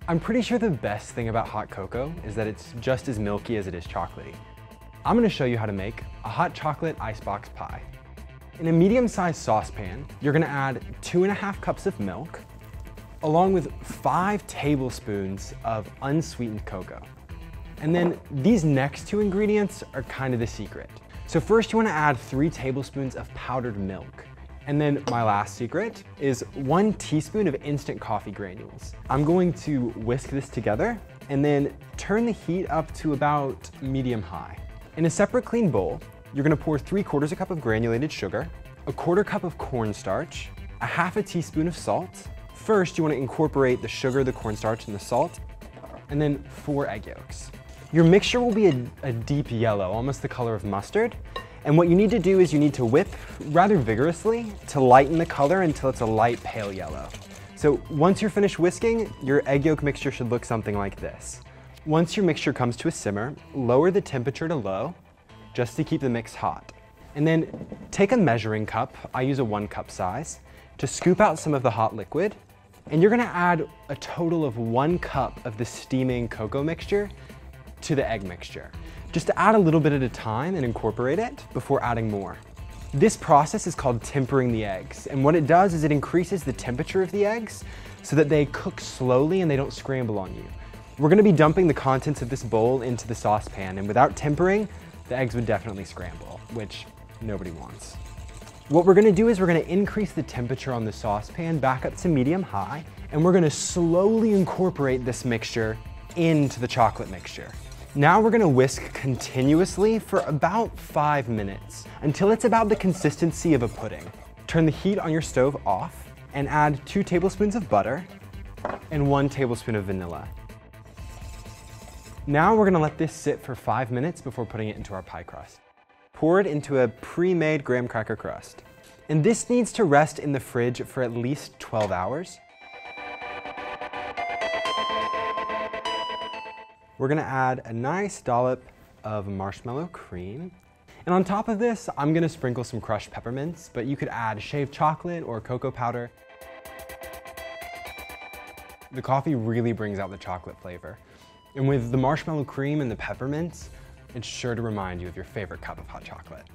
I'm pretty sure the best thing about hot cocoa is that it's just as milky as it is chocolatey. I'm gonna show you how to make a hot chocolate icebox pie. In a medium-sized saucepan, you're gonna add 2.5 cups of milk, along with 5 tablespoons of unsweetened cocoa. And then these next 2 ingredients are kind of the secret. So first you wanna add 3 tablespoons of powdered milk. And then my last secret is 1 teaspoon of instant coffee granules. I'm going to whisk this together and then turn the heat up to about medium-high. In a separate clean bowl, you're gonna pour 3/4 cup of granulated sugar, 1/4 cup of cornstarch, 1/2 teaspoon of salt. First, you wanna incorporate the sugar, the cornstarch, and the salt, and then 4 egg yolks. Your mixture will be a deep yellow, almost the color of mustard. And what you need to do is you need to whip rather vigorously to lighten the color until it's a light pale yellow. So once you're finished whisking, your egg yolk mixture should look something like this. Once your mixture comes to a simmer, lower the temperature to low, just to keep the mix hot. And then take a measuring cup, I use a 1 cup size, to scoop out some of the hot liquid. And you're gonna add a total of 1 cup of the steaming cocoa mixture to the egg mixture. Just to add a little bit at a time and incorporate it before adding more. This process is called tempering the eggs, and what it does is it increases the temperature of the eggs so that they cook slowly and they don't scramble on you. We're gonna be dumping the contents of this bowl into the saucepan, and without tempering, the eggs would definitely scramble, which nobody wants. What we're gonna do is we're gonna increase the temperature on the saucepan back up to medium-high, and we're gonna slowly incorporate this mixture into the chocolate mixture. Now we're gonna whisk continuously for about 5 minutes until it's about the consistency of a pudding. Turn the heat on your stove off and add 2 tablespoons of butter and 1 tablespoon of vanilla. Now we're gonna let this sit for 5 minutes before putting it into our pie crust. Pour it into a pre-made graham cracker crust. And this needs to rest in the fridge for at least 12 hours. We're gonna add a nice dollop of marshmallow cream. And on top of this, I'm gonna sprinkle some crushed peppermints, but you could add shaved chocolate or cocoa powder. The coffee really brings out the chocolate flavor. And with the marshmallow cream and the peppermints, it's sure to remind you of your favorite cup of hot chocolate.